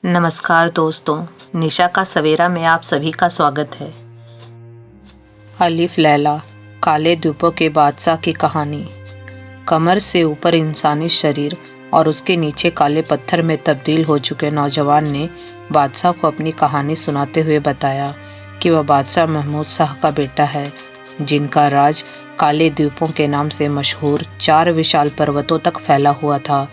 नमस्कार दोस्तों, निशा का सवेरा में आप सभी का स्वागत है। अलिफ लैला, काले द्वीपों के बादशाह की कहानी। कमर से ऊपर इंसानी शरीर और उसके नीचे काले पत्थर में तब्दील हो चुके नौजवान ने बादशाह को अपनी कहानी सुनाते हुए बताया कि वह बादशाह महमूद शाह का बेटा है, जिनका राज काले द्वीपों के नाम से मशहूर 4 विशाल पर्वतों तक फैला हुआ था।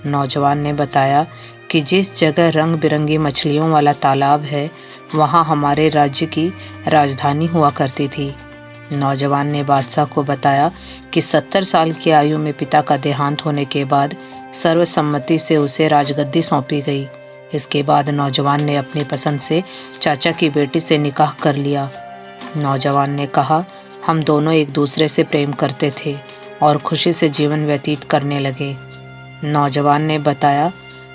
नौजवान ने बताया कि जिस जगह रंग बिरंगी मछलियों वाला तालाब है, वहाँ हमारे राज्य की राजधानी हुआ करती थी। नौजवान ने बादशाह को बताया कि 70 साल की आयु में पिता का देहांत होने के बाद सर्वसम्मति से उसे राजगद्दी सौंपी गई। इसके बाद नौजवान ने अपनी पसंद से चाचा की बेटी से निकाह कर लिया। नौजवान ने कहा, हम दोनों एक दूसरे से प्रेम करते थे और खुशी से जीवन व्यतीत करने लगे। नौजवान ने बताया,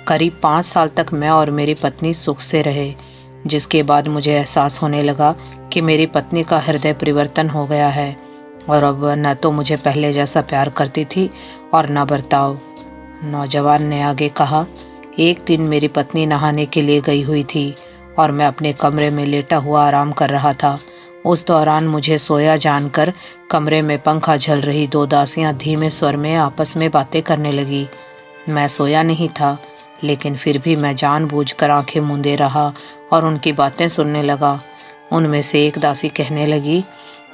करीब 5 साल तक मैं और मेरी पत्नी सुख से रहे, जिसके बाद मुझे एहसास होने लगा कि मेरी पत्नी का हृदय परिवर्तन हो गया है और अब वह न तो मुझे पहले जैसा प्यार करती थी और न बर्ताव। नौजवान ने आगे कहा, एक दिन मेरी पत्नी नहाने के लिए गई हुई थी और मैं अपने कमरे में लेटा हुआ आराम कर रहा था। उस दौरान मुझे सोया जानकर कमरे में पंखा झल रही 2 दासियां धीमे स्वर में आपस में बातें करने लगी। मैं सोया नहीं था, लेकिन फिर भी मैं जानबूझकर आंखें मूंदे रहा और उनकी बातें सुनने लगा। उनमें से एक दासी कहने लगी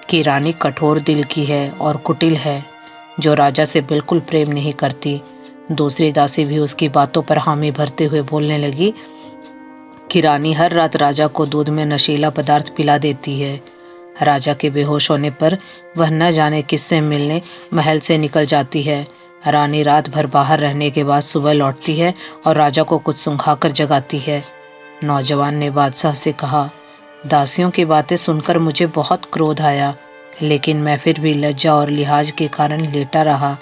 कि रानी कठोर दिल की है और कुटिल है, जो राजा से बिल्कुल प्रेम नहीं करती। दूसरी दासी भी उसकी बातों पर हामी भरते हुए बोलने लगी कि रानी हर रात राजा को दूध में नशीला पदार्थ पिला देती है। राजा के बेहोश होने पर वह न जाने किससे मिलने महल से निकल जाती है। रानी रात भर बाहर रहने के बाद सुबह लौटती है और राजा को कुछ सुंघाकर जगाती है। नौजवान ने बादशाह से कहा, दासियों की बातें सुनकर मुझे बहुत क्रोध आया, लेकिन मैं फिर भी लज्जा और लिहाज के कारण लेटा रहा।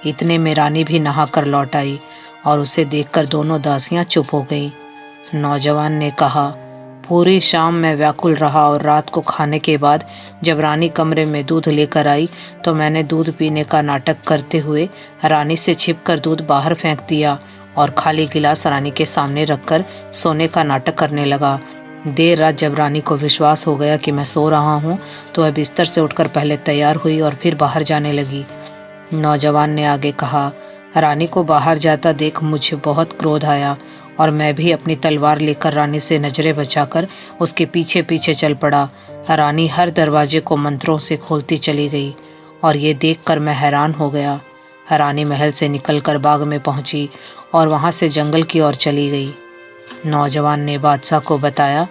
इतने में रानी भी नहाकर लौट आई और उसे देखकर दोनों दासियां चुप हो गई। नौजवान ने कहा, पूरी शाम मैं व्याकुल रहा और रात को खाने के बाद जब रानी कमरे में दूध लेकर आई तो मैंने दूध पीने का नाटक करते हुए रानी से छिपकर दूध बाहर फेंक दिया और खाली गिलास रानी के सामने रखकर सोने का नाटक करने लगा। देर रात जब रानी को विश्वास हो गया कि मैं सो रहा हूँ तो वह बिस्तर से उठकर पहले तैयार हुई और फिर बाहर जाने लगी। नौजवान ने आगे कहा, रानी को बाहर जाता देख मुझे बहुत क्रोध आया और मैं भी अपनी तलवार लेकर रानी से नजरें बचाकर उसके पीछे पीछे चल पड़ा। रानी हर दरवाजे को मंत्रों से खोलती चली गई और ये देखकर मैं हैरान हो गया। रानी महल से निकलकर बाग में पहुंची और वहां से जंगल की ओर चली गई। नौजवान ने बादशाह को बताया,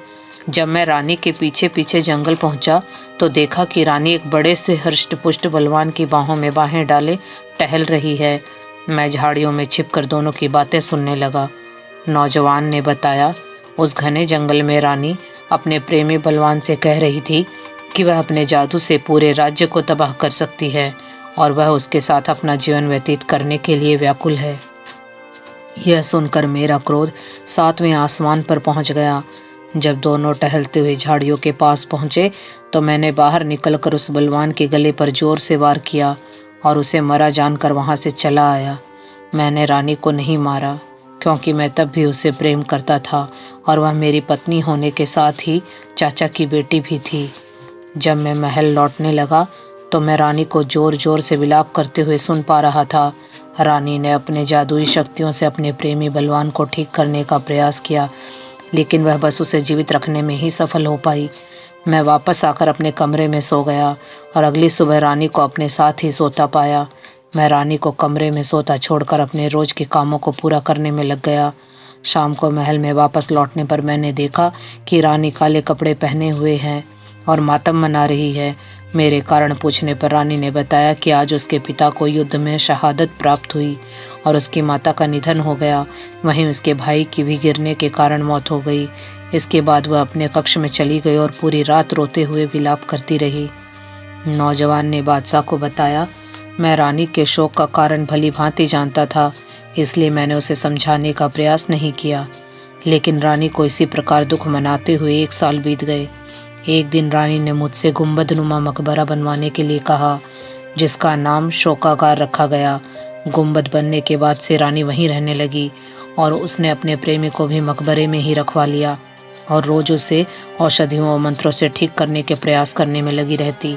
जब मैं रानी के पीछे पीछे जंगल पहुंचा तो देखा कि रानी एक बड़े से हृष्ट-पुष्ट बलवान की बाहों में बाहें डाले टहल रही है। मैं झाड़ियों में छिपकर दोनों की बातें सुनने लगा। नौजवान ने बताया, उस घने जंगल में रानी अपने प्रेमी बलवान से कह रही थी कि वह अपने जादू से पूरे राज्य को तबाह कर सकती है और वह उसके साथ अपना जीवन व्यतीत करने के लिए व्याकुल है। यह सुनकर मेरा क्रोध 7वें आसमान पर पहुंच गया। जब दोनों टहलते हुए झाड़ियों के पास पहुंचे तो मैंने बाहर निकलकर उस बलवान के गले पर जोर से वार किया और उसे मरा जानकर वहां से चला आया। मैंने रानी को नहीं मारा, क्योंकि मैं तब भी उससे प्रेम करता था और वह मेरी पत्नी होने के साथ ही चाचा की बेटी भी थी। जब मैं महल लौटने लगा तो मैं रानी को जोर जोर से विलाप करते हुए सुन पा रहा था। रानी ने अपने जादुई शक्तियों से अपने प्रेमी बलवान को ठीक करने का प्रयास किया, लेकिन वह बस उसे जीवित रखने में ही सफल हो पाई। मैं वापस आकर अपने कमरे में सो गया और अगली सुबह रानी को अपने साथ ही सोता पाया। मैं रानी को कमरे में सोता छोड़कर अपने रोज के कामों को पूरा करने में लग गया। शाम को महल में वापस लौटने पर मैंने देखा कि रानी काले कपड़े पहने हुए हैं और मातम मना रही है। मेरे कारण पूछने पर रानी ने बताया कि आज उसके पिता को युद्ध में शहादत प्राप्त हुई और उसकी माता का निधन हो गया। वहीं उसके भाई की भी गिरने के कारण मौत हो गई। इसके बाद वह अपने कक्ष में चली गई और पूरी रात रोते हुए विलाप करती रही। नौजवान ने बादशाह को बताया, मैं रानी के शोक का कारण भली भांति जानता था, इसलिए मैंने उसे समझाने का प्रयास नहीं किया। लेकिन रानी को इसी प्रकार दुख मनाते हुए 1 साल बीत गए। एक दिन रानी ने मुझसे गुंबदनुमा मकबरा बनवाने के लिए कहा, जिसका नाम शोकागार रखा गया। गुंबद बनने के बाद से रानी वहीं रहने लगी और उसने अपने प्रेमी को भी मकबरे में ही रखवा लिया और रोज उसे औषधियों और मंत्रों से ठीक करने के प्रयास करने में लगी रहती।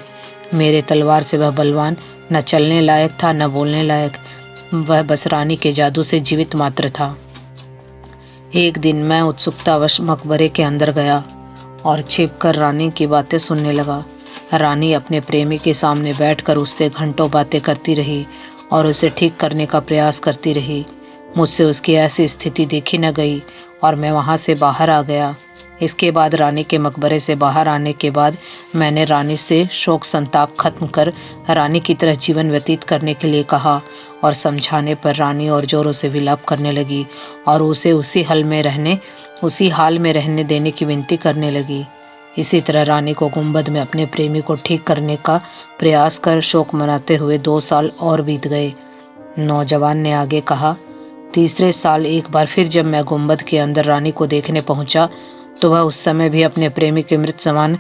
मेरे तलवार से वह बलवान न चलने लायक था न बोलने लायक, वह बस रानी के जादू से जीवित मात्र था। एक दिन मैं उत्सुकतावश मकबरे के अंदर गया और छिपकर रानी की बातें सुनने लगा। रानी अपने प्रेमी के सामने बैठकर उससे घंटों बातें करती रही और उसे ठीक करने का प्रयास करती रही। मुझसे उसकी ऐसी स्थिति देखी न गई और मैं वहाँ से बाहर आ गया। इसके बाद रानी के मकबरे से बाहर आने के बाद मैंने रानी से शोक संताप खत्म कर रानी की तरह जीवन व्यतीत करने के लिए कहा और समझाने पर रानी और जोरों से विलाप करने लगी और उसे उसी हाल में रहने देने की विनती करने लगी। इसी तरह रानी को गुंबद में अपने प्रेमी को ठीक करने का प्रयास कर शोक मनाते हुए 2 साल और बीत गए। नौजवान ने आगे कहा, तीसरे साल एक बार फिर जब मैं गुंबद के अंदर रानी को देखने पहुंचा तो वह उस समय भी अपने प्रेमी के मृत समान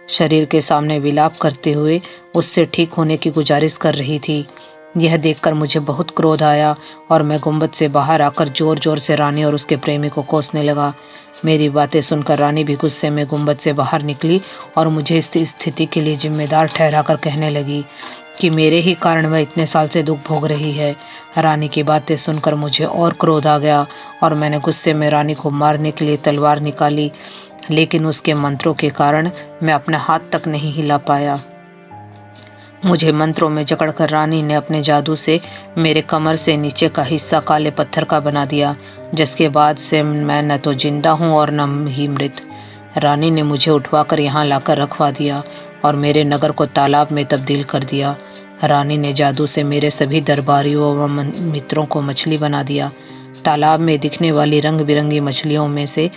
शरीर के सामने विलाप करते हुए उससे ठीक होने की गुजारिश कर रही थी। यह देखकर मुझे बहुत क्रोध आया और मैं गुंबद से बाहर आकर जोर जोर से रानी और उसके प्रेमी को कोसने लगा। मेरी बातें सुनकर रानी भी गुस्से में गुंबद से बाहर निकली और मुझे इस स्थिति के लिए जिम्मेदार ठहराकर कहने लगी कि मेरे ही कारण वह इतने साल से दुख भोग रही है। रानी की बातें सुनकर मुझे और क्रोध आ गया और मैंने गुस्से में रानी को मारने के लिए तलवार निकाली, लेकिन उसके मंत्रों के कारण मैं अपना हाथ तक नहीं हिला पाया। मुझे मंत्रों में जकड़कर रानी ने अपने जादू से मेरे कमर से नीचे का हिस्सा काले पत्थर का बना दिया, जिसके बाद से मैं न तो जिंदा हूँ और न ही मृत। रानी ने मुझे उठवाकर यहाँ लाकर रखवा दिया और मेरे नगर को तालाब में तब्दील कर दिया। रानी ने जादू से मेरे सभी दरबारियों व मित्रों को मछली बना दिया। तालाब में दिखने वाली रंग बिरंगी मछलियों में से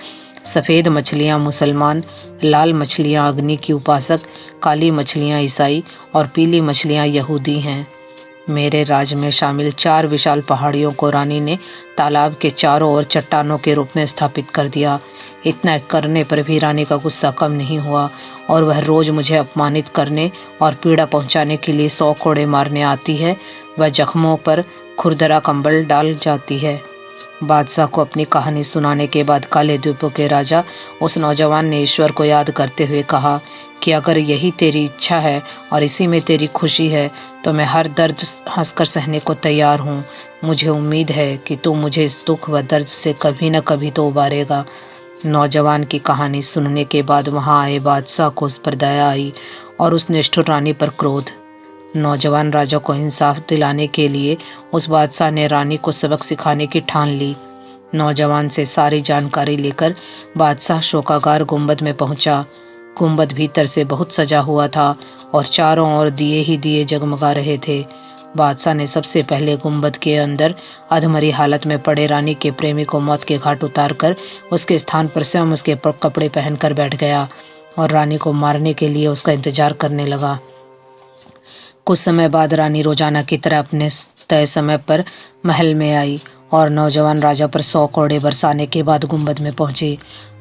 सफ़ेद मछलियाँ मुसलमान, लाल मछलियाँ अग्नि की उपासक, काली मछलियाँ ईसाई और पीली मछलियाँ यहूदी हैं। मेरे राज में शामिल 4 विशाल पहाड़ियों को रानी ने तालाब के चारों ओर चट्टानों के रूप में स्थापित कर दिया। इतना करने पर भी रानी का गुस्सा कम नहीं हुआ और वह रोज़ मुझे अपमानित करने और पीड़ा पहुंचाने के लिए 100 कोड़े मारने आती है। वह जख्मों पर खुरदरा कंबल डाल जाती है। बादशाह को अपनी कहानी सुनाने के बाद काले द्वीपों के राजा उस नौजवान ने ईश्वर को याद करते हुए कहा कि अगर यही तेरी इच्छा है और इसी में तेरी खुशी है तो मैं हर दर्द हंसकर सहने को तैयार हूँ। मुझे उम्मीद है कि तू मुझे इस दुख व दर्द से कभी न कभी तो उबारेगा। नौजवान की कहानी सुनने के बाद वहाँ आए बादशाह को उस पर दया आई और उस निष्ठुर रानी पर क्रोध। नौजवान राजा को इंसाफ दिलाने के लिए उस बादशाह ने रानी को सबक सिखाने की ठान ली। नौजवान से सारी जानकारी लेकर बादशाह शोकागार गुंबद में पहुंचा। गुंबद भीतर से बहुत सजा हुआ था और चारों ओर दिए ही दिए जगमगा रहे थे। बादशाह ने सबसे पहले गुंबद के अंदर अधमरी हालत में पड़े रानी के प्रेमी को मौत के घाट उतारकर उसके स्थान पर स्वयं उसके कपड़े पहनकर बैठ गया और रानी को मारने के लिए उसका इंतजार करने लगा। कुछ समय बाद रानी रोजाना की तरह अपने तय समय पर महल में आई और नौजवान राजा पर 100 कोड़े बरसाने के बाद गुंबद में पहुंची।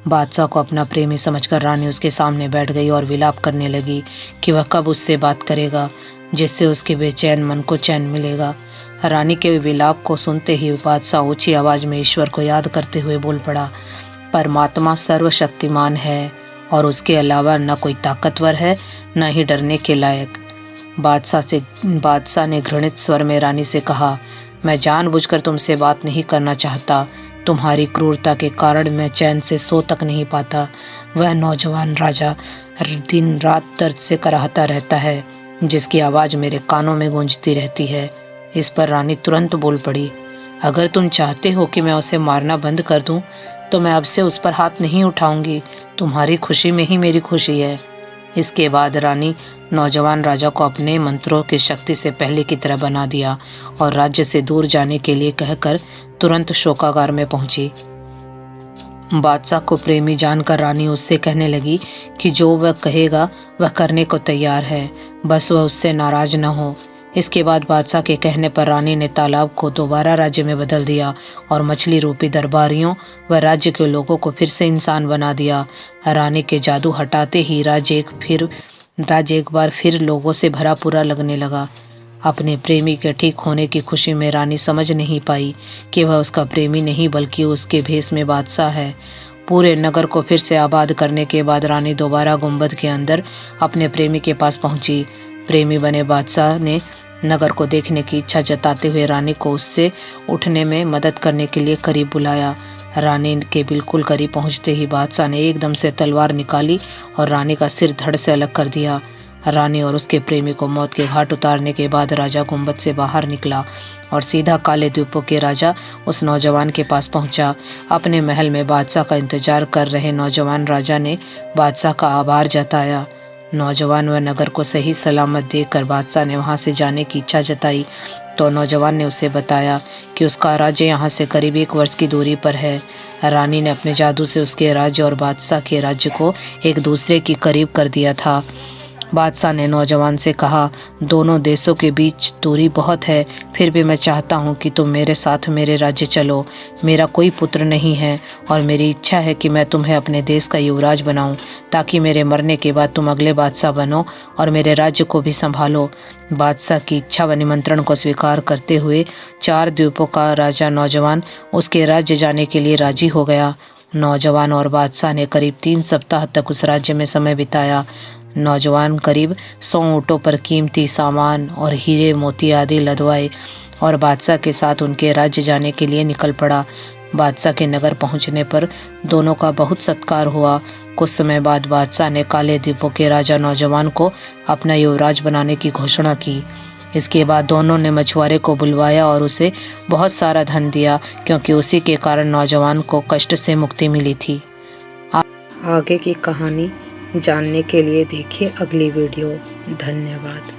बादशाह को अपना प्रेमी समझकर रानी उसके सामने बैठ गई और विलाप करने लगी कि वह कब उससे बात करेगा जिससे उसके बेचैन मन को चैन मिलेगा। रानी के विलाप को सुनते ही बादशाह ऊंची आवाज में ईश्वर को याद करते हुए बोल पड़ा, परमात्मा सर्वशक्तिमान है और उसके अलावा न कोई ताकतवर है न ही डरने के लायक। बादशाह ने घृणित स्वर में रानी से कहा, मैं जानबूझकर तुमसे बात नहीं करना चाहता। तुम्हारी क्रूरता के कारण मैं चैन से सो तक नहीं पाता। वह नौजवान राजा दिन रात दर्द से कराहता रहता है, जिसकी आवाज़ मेरे कानों में गूंजती रहती है। इस पर रानी तुरंत बोल पड़ी, अगर तुम चाहते हो कि मैं उसे मारना बंद कर दूं, तो मैं अब से उस पर हाथ नहीं उठाऊंगी। तुम्हारी खुशी में ही मेरी खुशी है। इसके बाद रानी नौजवान राजा को अपने मंत्रों की शक्ति से पहले की तरह बना दिया और राज्य से दूर जाने के लिए कहकर तुरंत शोकागार में पहुंची। बादशाह को प्रेमी जानकर रानी उससे कहने लगी कि जो वह कहेगा वह करने को तैयार है, बस वह उससे नाराज न हो। इसके बाद बादशाह के कहने पर रानी ने तालाब को दोबारा राज्य में बदल दिया और मछली रूपी दरबारियों व राज्य के लोगों को फिर से इंसान बना दिया। रानी के जादू हटाते ही राज्य एक बार फिर लोगों से भरा पूरा लगने लगा। अपने प्रेमी के ठीक होने की खुशी में रानी समझ नहीं पाई कि वह उसका प्रेमी नहीं बल्कि उसके भेष में बादशाह है। पूरे नगर को फिर से आबाद करने के बाद रानी दोबारा गुंबद के अंदर अपने प्रेमी के पास पहुंची। प्रेमी बने बादशाह ने नगर को देखने की इच्छा जताते हुए रानी को उससे उठने में मदद करने के लिए करीब बुलाया। रानी के बिल्कुल करीब पहुंचते ही बादशाह ने एकदम से तलवार निकाली और रानी का सिर धड़ से अलग कर दिया। रानी और उसके प्रेमी को मौत के घाट उतारने के बाद राजा गुंबद से बाहर निकला और सीधा काले द्वीपों के राजा उस नौजवान के पास पहुंचा। अपने महल में बादशाह का इंतजार कर रहे नौजवान राजा ने बादशाह का आभार जताया। नौजवान व नगर को सही सलामत देखकर बादशाह ने वहां से जाने की इच्छा जताई तो नौजवान ने उसे बताया कि उसका राज्य यहाँ से करीब 1 वर्ष की दूरी पर है। रानी ने अपने जादू से उसके राज्य और बादशाह के राज्य को एक दूसरे के करीब कर दिया था। बादशाह ने नौजवान से कहा, दोनों देशों के बीच दूरी बहुत है, फिर भी मैं चाहता हूँ कि तुम मेरे साथ मेरे राज्य चलो। मेरा कोई पुत्र नहीं है और मेरी इच्छा है कि मैं तुम्हें अपने देश का युवराज बनाऊं, ताकि मेरे मरने के बाद तुम अगले बादशाह बनो और मेरे राज्य को भी संभालो। बादशाह की इच्छा व निमंत्रण को स्वीकार करते हुए 4 द्वीपों का राजा नौजवान उसके राज्य जाने के लिए राजी हो गया। नौजवान और बादशाह ने करीब 3 सप्ताह तक उस राज्य में समय बिताया। नौजवान करीब 100 ऊँटों पर कीमती सामान और हीरे मोती आदि लदवाए और बादशाह के साथ उनके राज्य जाने के लिए निकल पड़ा। बादशाह के नगर पहुंचने पर दोनों का बहुत सत्कार हुआ। कुछ समय बाद बादशाह ने काले द्वीपों के राजा नौजवान को अपना युवराज बनाने की घोषणा की। इसके बाद दोनों ने मछुआरे को बुलवाया और उसे बहुत सारा धन दिया, क्योंकि उसी के कारण नौजवान को कष्ट से मुक्ति मिली थी। आगे की कहानी जानने के लिए देखिए अगली वीडियो। धन्यवाद।